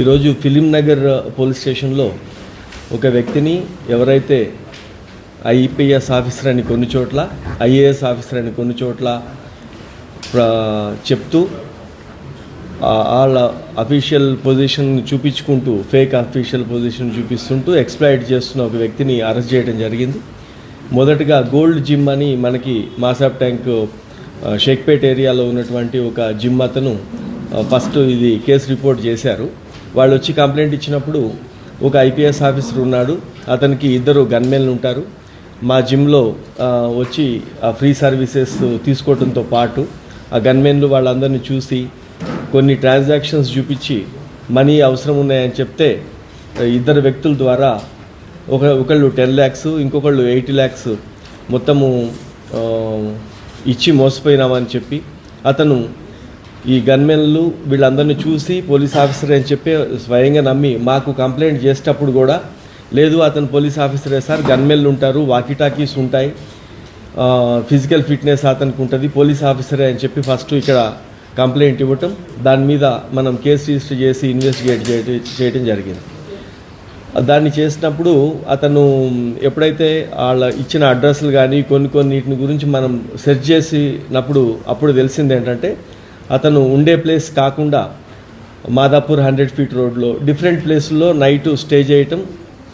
ఈరోజు film Nagar police స్టేషన్లో ఒక వ్యక్తిని ఎవరైతే ఐపీఎస్ ఆఫీసర్ అని కొన్ని చోట్ల, ఐఏఎస్ ఆఫీసర్ అని కొన్ని చోట్ల చెప్తూ వాళ్ళ అఫీషియల్ పొజిషన్ చూపించుకుంటూ ఫేక్ అఫీషియల్ పొజిషన్ చూపిస్తుంటూ ఎక్స్ప్లాయిట్ చేస్తున్న ఒక వ్యక్తిని అరెస్ట్ చేయడం జరిగింది. మొదటగా గోల్డ్ జిమ్ అని మనకి మాసాబ్ ట్యాంక్ షేక్పేట్ ఏరియాలో ఉన్నటువంటి ఒక జిమ్ అతను ఫస్ట్ ఇది కేసు రిపోర్ట్ చేశారు. వాళ్ళు వచ్చి కంప్లైంట్ ఇచ్చినప్పుడు ఒక ఐపీఎస్ ఆఫీసర్ ఉన్నాడు, అతనికి 2 గన్మెన్లు ఉంటారు, మా జిమ్లో వచ్చి ఫ్రీ సర్వీసెస్ తీసుకోవడంతో పాటు ఆ గన్మెన్లు వాళ్ళందరినీ చూసి కొన్ని ట్రాన్సాక్షన్స్ చూపించి మనీ అవసరం ఉన్నాయని చెప్తే 2 వ్యక్తుల ద్వారా ఒకళ్ళు 10 lakhs ఇంకొకళ్ళు 80 lakhs మొత్తము ఇచ్చి మోసపోయినామని చెప్పి అతను ఈ గన్మెన్లు వీళ్ళందరినీ చూసి పోలీస్ ఆఫీసర్ అని చెప్పి స్వయంగా నమ్మి మాకు కంప్లైంట్ చేసేటప్పుడు కూడా లేదు అతను పోలీస్ ఆఫీసరే సార్, గన్మెన్లు ఉంటారు, వాకీటాకీస్ ఉంటాయి, ఫిజికల్ ఫిట్నెస్ అతనికి ఉంటుంది, పోలీస్ ఆఫీసరే అని చెప్పి ఫస్ట్ ఇక్కడ కంప్లైంట్ ఇవ్వటం, దాని మీద మనం కేసు రిజిస్టర్ చేసి ఇన్వెస్టిగేట్ చేయడం జరిగింది. దాన్ని చేసినప్పుడు అతను ఎప్పుడైతే వాళ్ళ ఇచ్చిన అడ్రస్లు కానీ కొన్నిటిని గురించి మనం సెర్చ్ చేసినప్పుడు అప్పుడు తెలిసింది ఏంటంటే అతను ఉండే ప్లేస్ కాకుండా మాదాపూర్ 100 feet రోడ్లో డిఫరెంట్ ప్లేస్లో నైట్ స్టే చేయటం,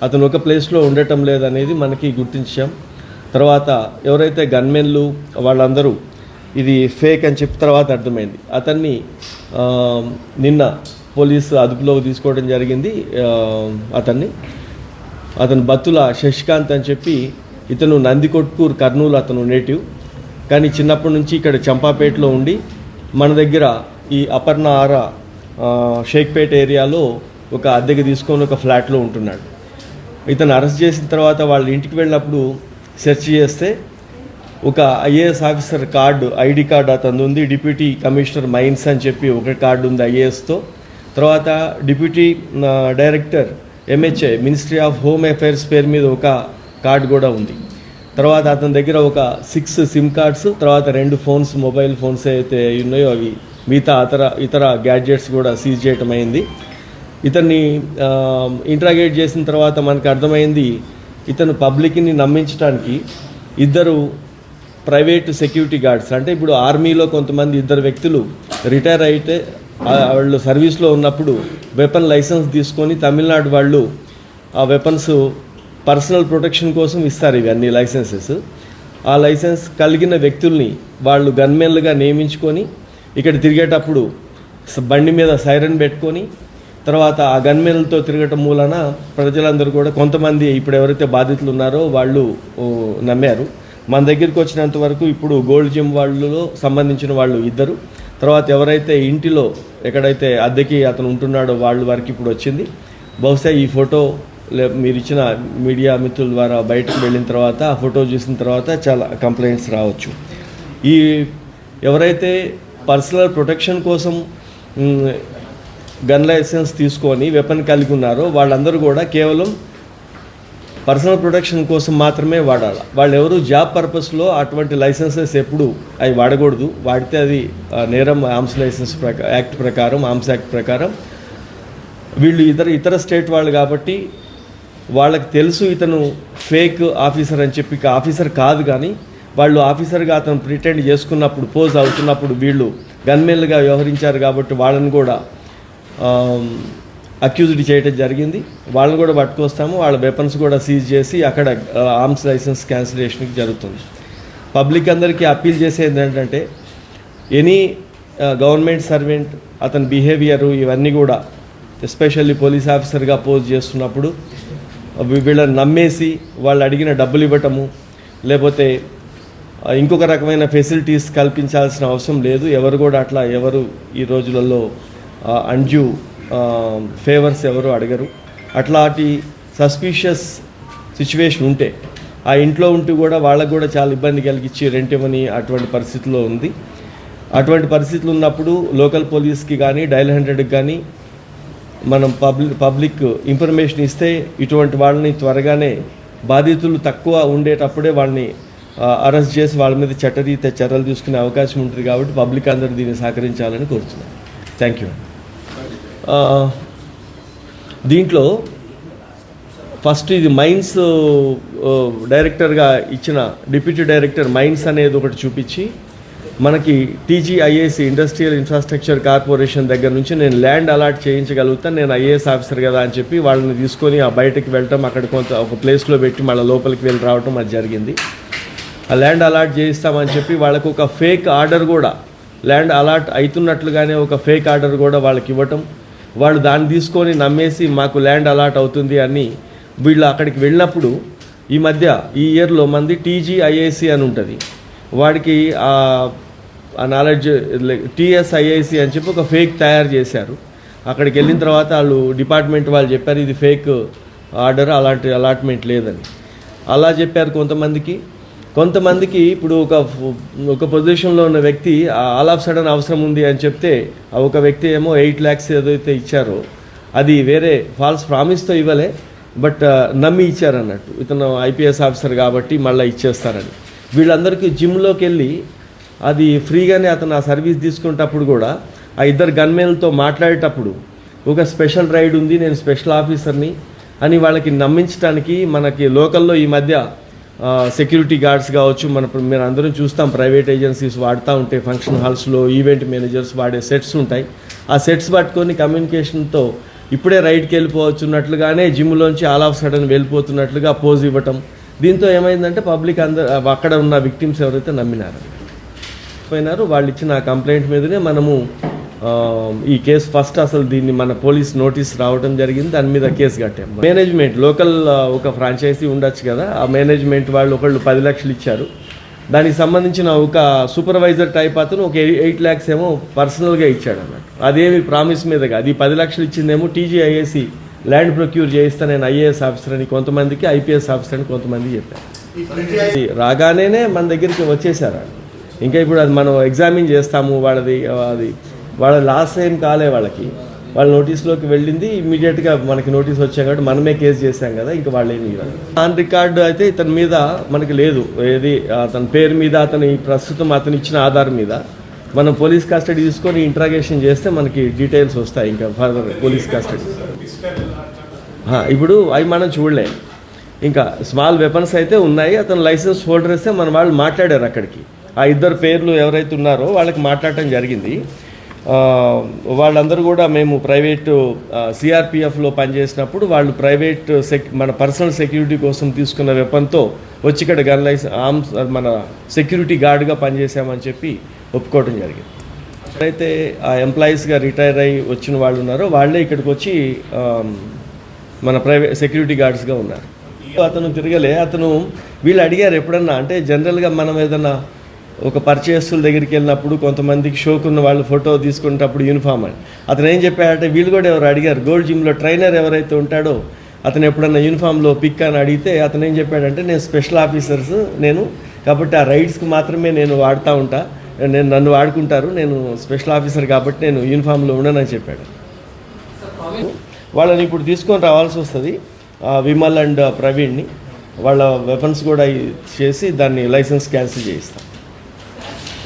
అతను ఒక ప్లేస్లో ఉండటం లేదనేది మనకి గుర్తించాం. తర్వాత ఎవరైతే గన్మెన్లు వాళ్ళందరూ ఇది ఫేక్ అని చెప్పిన తర్వాత అర్థమైంది. అతన్ని నిన్న పోలీసు అదుపులోకి తీసుకోవడం జరిగింది. అతను బత్తుల శశికాంత్ అని చెప్పి ఇతను నందికొట్కూరు కర్నూలు అతను నేటివ్, కానీ చిన్నప్పటి నుంచి ఇక్కడ చంపాపేటలో ఉండి మన దగ్గర ఈ అపర్ణ ఆరా షేక్పేట్ ఏరియాలో ఒక అద్దెకి తీసుకొని ఒక ఫ్లాట్లో ఉంటున్నాడు. ఇతను అరెస్ట్ చేసిన తర్వాత వాళ్ళ ఇంటికి వెళ్ళినప్పుడు సెర్చ్ చేస్తే ఒక IAS officer card, ID card అతను ఉంది, డిప్యూటీ కమిషనర్ మైన్స్ అని చెప్పి ఒక కార్డు ఉంది ఐఏఎస్తో. తర్వాత deputy director MHA ministry of home affairs పేరు మీద ఒక కార్డు కూడా ఉంది. తర్వాత అతని దగ్గర ఒక 6 సిమ్ కార్డ్స్, తర్వాత 2 ఫోన్స్, మొబైల్ ఫోన్స్ అయితే ఉన్నాయో అవి మిగతా ఇతర గ్యాడ్జెట్స్ కూడా సీజ్ చేయటం అయింది. ఇతన్ని ఇంట్రాగేట్ చేసిన తర్వాత మనకు అర్థమైంది ఇతను పబ్లిక్ని నమ్మించడానికి 2 ప్రైవేట్ సెక్యూరిటీ గార్డ్స్, అంటే ఇప్పుడు ఆర్మీలో కొంతమంది 2 వ్యక్తులు రిటైర్ అయితే వాళ్ళు సర్వీస్లో ఉన్నప్పుడు వెపన్ లైసెన్స్ తీసుకొని తమిళనాడు వాళ్ళు ఆ వెపన్స్ పర్సనల్ ప్రొటెక్షన్ కోసం ఇస్తారు ఇవన్నీ లైసెన్సెస్. ఆ లైసెన్స్ కలిగిన వ్యక్తుల్ని వాళ్ళు గన్మెన్లుగా నియమించుకొని ఇక్కడ తిరిగేటప్పుడు బండి మీద సైరన్ పెట్టుకొని తర్వాత ఆ గన్మెన్లతో తిరగటం మూలన ప్రజలందరూ కూడా కొంతమంది ఇప్పుడు ఎవరైతే బాధితులు ఉన్నారో వాళ్ళు నమ్మారు. మన దగ్గరికి వచ్చినంత వరకు ఇప్పుడు గోల్డ్ జిమ్ వాళ్ళలో సంబంధించిన వాళ్ళు 2, తర్వాత ఎవరైతే ఇంటిలో ఎక్కడైతే అద్దెకి అతను ఉంటున్నాడో వాళ్ళ వరకు ఇప్పుడు వచ్చింది. బహుశా ఈ ఫోటో మీరు ఇచ్చిన మీడియా మిత్రుల ద్వారా బయటకు వెళ్ళిన తర్వాత ఆ ఫోటో చూసిన తర్వాత చాలా కంప్లైంట్స్ రావచ్చు. ఈ ఎవరైతే పర్సనల్ ప్రొటెక్షన్ కోసం గన్ లైసెన్స్ తీసుకొని వెపన్ కలిగి ఉన్నారో వాళ్ళందరూ కూడా కేవలం పర్సనల్ ప్రొటెక్షన్ కోసం మాత్రమే వాడాలి. వాళ్ళు ఎవరు జాబ్ పర్పస్లో అటువంటి లైసెన్సెస్ ఎప్పుడు అవి వాడకూడదు. వాడితే అది నేరం ఆర్మ్స్ లైసెన్స్ యాక్ట్ ప్రకారం, ఆర్మ్స్ యాక్ట్ ప్రకారం. వీళ్ళు ఇతర స్టేట్ వాళ్ళు కాబట్టి వాళ్ళకి తెలుసు ఇతను ఫేక్ ఆఫీసర్ అని చెప్పి, ఆఫీసర్ కాదు కానీ వాళ్ళు ఆఫీసర్గా అతను ప్రిటెండ్ చేసుకున్నప్పుడు, పోజ్ అవుతున్నప్పుడు వీళ్ళు గన్మెన్లుగా వ్యవహరించారు కాబట్టి వాళ్ళని కూడా అక్యూజ్డ్ చేయడం జరిగింది. వాళ్ళని కూడా పట్టుకొస్తాము, వాళ్ళ వెపన్స్ కూడా సీజ్ చేసి అక్కడ ఆర్మ్స్ లైసెన్స్ క్యాన్సిలేషన్కి జరుగుతుంది. పబ్లిక్ అందరికీ అప్పీల్ చేసేది ఏంటంటే ఎనీ గవర్నమెంట్ సర్వెంట్ అతని బిహేవియరు ఇవన్నీ కూడా ఎస్పెషల్లీ పోలీస్ ఆఫీసర్గా పోజ్ చేస్తున్నప్పుడు వీళ్ళని నమ్మేసి వాళ్ళు అడిగిన డబ్బులు ఇవ్వటము లేకపోతే ఇంకొక రకమైన ఫెసిలిటీస్ కల్పించాల్సిన అవసరం లేదు. ఎవరు కూడా అట్లా ఈ రోజులలో అన్డ్యూ ఫేవర్స్ ఎవరు అడగరు. అట్లాంటి సస్పీషియస్ సిచ్యువేషన్ ఉంటే ఆ ఇంట్లో ఉంటూ కూడా వాళ్ళకు కూడా చాలా ఇబ్బంది కలిగించి రెంట్ ఇవ్వని అటువంటి పరిస్థితుల్లో ఉంది. అటువంటి పరిస్థితులు ఉన్నప్పుడు లోకల్ పోలీస్కి కానీ డయల్ 100కి కానీ మనం పబ్లిక్ ఇన్ఫర్మేషన్ ఇస్తే ఇటువంటి వాళ్ళని త్వరగానే బాధితులు తక్కువ ఉండేటప్పుడే వాళ్ళని అరెస్ట్ చేసి వాళ్ళ మీద చట్టరీత్యా చర్యలు తీసుకునే అవకాశం ఉంటుంది కాబట్టి పబ్లిక్ అందరూ దీన్ని సహకరించాలని కోరుతున్నాను. Thank you. దీంట్లో ఫస్ట్ ఇది మైన్స్ డైరెక్టర్గా ఇచ్చిన డిప్యూటీ డైరెక్టర్ మైన్స్ అనేది ఒకటి చూపించి మనకి టీజీఐఏసీ ఇండస్ట్రియల్ ఇన్ఫ్రాస్ట్రక్చర్ కార్పొరేషన్ దగ్గర నుంచి నేను ల్యాండ్ అలాట్ చేయించగలుగుతాను, నేను ఐఏఎస్ ఆఫీసర్ కదా అని చెప్పి వాళ్ళని తీసుకొని ఆ బయటకు వెళ్ళటం, అక్కడ కొంత ఒక ప్లేస్లో పెట్టి మళ్ళీ లోపలికి వెళ్ళి రావటం అది జరిగింది. ఆ ల్యాండ్ అలాట్ చేయిస్తామని చెప్పి వాళ్ళకు ఒక ఫేక్ ఆర్డర్ కూడా, ల్యాండ్ అలాట్ అవుతున్నట్లుగానే ఒక ఫేక్ ఆర్డర్ కూడా వాళ్ళకి ఇవ్వటం, వాళ్ళు దాన్ని తీసుకొని నమ్మేసి మాకు ల్యాండ్ అలాట్ అవుతుంది అని వీళ్ళు అక్కడికి వెళ్ళినప్పుడు ఈ మధ్య ఈ ఇయర్లో మంది టీజీఐఏసీ అని ఉంటుంది, వాడికి ఆ నాలెడ్జ్ టీఎస్ఐఐసి అని చెప్పి ఒక ఫేక్ తయారు చేశారు. అక్కడికి వెళ్ళిన తర్వాత వాళ్ళు డిపార్ట్మెంట్ వాళ్ళు చెప్పారు ఇది ఫేక్ ఆర్డర్, అలాంటి అలాట్మెంట్ లేదని. అలా చెప్పారు కొంతమందికి ఇప్పుడు ఒక పొజిషన్లో ఉన్న వ్యక్తి ఆల్ ఆఫ్ సడన్ అవసరం ఉంది అని చెప్తే ఆ ఒక వ్యక్తి ఏమో 8 lakhs ఏదైతే ఇచ్చారో అది వేరే ఫాల్స్ ప్రామిస్తో ఇవ్వలే, బట్ నమ్మి ఇచ్చారన్నట్టు, ఇతను ఐపీఎస్ ఆఫీసర్ కాబట్టి మళ్ళీ ఇచ్చేస్తారని. వీళ్ళందరికీ జిమ్లోకి వెళ్ళి అది ఫ్రీగానే అతను ఆ సర్వీస్ తీసుకునేటప్పుడు కూడా ఆ ఇద్దరు గన్మెన్లతో మాట్లాడేటప్పుడు ఒక స్పెషల్ రైడ్ ఉంది, నేను స్పెషల్ ఆఫీసర్ని అని వాళ్ళకి నమ్మించడానికి మనకి లోకల్లో ఈ మధ్య సెక్యూరిటీ గార్డ్స్ కావచ్చు, మీరు అందరం చూస్తాం ప్రైవేట్ ఏజెన్సీస్ వాడుతూ ఉంటాయి, ఫంక్షన్ హాల్స్లో ఈవెంట్ మేనేజర్స్ వాడే సెట్స్ ఉంటాయి. ఆ సెట్స్ పట్టుకొని కమ్యూనికేషన్తో ఇప్పుడే రైడ్కి వెళ్ళిపోవచ్చున్నట్లుగానే జిమ్లోంచి ఆల్ ఆఫ్ సడన్ వెళ్ళిపోతున్నట్లుగా పోజ్ ఇవ్వటం. దీంతో ఏమైందంటే పబ్లిక్ అందరు అక్కడ ఉన్న విక్టిమ్స్ ఎవరైతే నమ్మినారు వాళ్ళు ఇచ్చిన కంప్లైంట్ మీదనే మనము ఈ కేసు ఫస్ట్ అసలు దీన్ని మన పోలీస్ నోటీస్ రావడం జరిగింది, దాని మీద కేసు కట్టాము. మేనేజ్మెంట్ లోకల్ ఒక ఫ్రాంచైజీ ఉండొచ్చు కదా, ఆ మేనేజ్మెంట్ వాళ్ళు ఒకళ్ళు 10 lakhs ఇచ్చారు. దానికి సంబంధించిన ఒక సూపర్వైజర్ టైప్ అతను ఒక 8 lakhs ఏమో పర్సనల్గా ఇచ్చాడు అన్నట్టు. అదేమి ప్రామిస్ మీదగా, అది 10 lakhs ఇచ్చిందేమో టీజీఐఏసీ ల్యాండ్ ప్రొక్యూర్ చేయిస్తా నేను ఐఏఎస్ ఆఫీసర్ అని కొంతమందికి, ఐపీఎస్ ఆఫీసర్ అని కొంతమంది చెప్పారు. రాగానే మన దగ్గరికి వచ్చేసారు. ఇంకా ఇప్పుడు అది మనం ఎగ్జామిన్ చేస్తాము, వాళ్ళ లాస్ ఏం కాలే, వాళ్ళ నోటీస్లోకి వెళ్ళింది ఇమ్మీడియట్గా మనకి నోటీస్ వచ్చాం కాబట్టి మనమే కేసు చేశాం కదా, ఇంకా వాళ్ళు ఏమి ఇవ్వాలి. ఆన్ రికార్డు అయితే ఇతని మీద మనకి లేదు, ఏది అతని పేరు మీద అతని ప్రస్తుతం అతను ఇచ్చిన ఆధార్ మీద మనం పోలీస్ కస్టడీ తీసుకొని ఇంట్రాగేషన్ చేస్తే మనకి డీటెయిల్స్ వస్తాయి. ఇంకా ఫర్దర్ పోలీస్ కస్టడీ ఇప్పుడు అవి మనం చూడలేం. ఇంకా స్మాల్ వెపన్స్ అయితే ఉన్నాయి, అతను లైసెన్స్ హోల్డర్ వస్తే మన వాళ్ళు మాట్లాడారు అక్కడికి, ఆ ఇద్దరు పేర్లు ఎవరైతే ఉన్నారో వాళ్ళకి మాట్లాడటం జరిగింది. వాళ్ళందరూ కూడా మేము ప్రైవేటు సిఆర్పిఎఫ్లో పనిచేసినప్పుడు వాళ్ళు ప్రైవేట్ మన పర్సనల్ సెక్యూరిటీ కోసం తీసుకున్న వెపన్తో వచ్చి ఇక్కడ గన్ లైసెన్స్ మన సెక్యూరిటీ గార్డ్గా పనిచేసామని చెప్పి ఒప్పుకోవడం జరిగింది. అయితే ఆ ఎంప్లాయీస్గా రిటైర్ అయ్యి వచ్చిన వాళ్ళు ఉన్నారో వాళ్ళే ఇక్కడికి వచ్చి మన ప్రైవేట్ సెక్యూరిటీ గార్డ్స్గా ఉన్నారు. అతను తిరగలే, వీళ్ళు అడిగారు ఎప్పుడన్నా అంటే జనరల్గా మనం ఏదన్నా ఒక పర్చేస్తుల దగ్గరికి వెళ్ళినప్పుడు కొంతమందికి షోకున్న వాళ్ళు ఫోటో తీసుకునేటప్పుడు యూనిఫామ్ అని అతను ఏం చెప్పాడంటే వీళ్ళు కూడా ఎవరు అడిగారు, గోల్డ్ జిమ్లో ట్రైనర్ ఎవరైతే ఉంటాడో అతను ఎప్పుడన్నా యూనిఫామ్లో పిక్ అని అడిగితే అతను ఏం చెప్పాడంటే నేను స్పెషల్ ఆఫీసర్స్ కాబట్టి ఆ రైడ్స్కి మాత్రమే నేను వాడుతూ ఉంటా, నన్ను వాడుకుంటారు, నేను స్పెషల్ ఆఫీసర్ కాబట్టి నేను యూనిఫామ్లో ఉండనని చెప్పాడు. వాళ్ళని ఇప్పుడు తీసుకొని రావాల్సి వస్తుంది, విమల్ అండ్ ప్రవీణ్ని, వాళ్ళ వెపన్స్ కూడా చేసి దాన్ని లైసెన్స్ క్యాన్సిల్ చేయిస్తాం.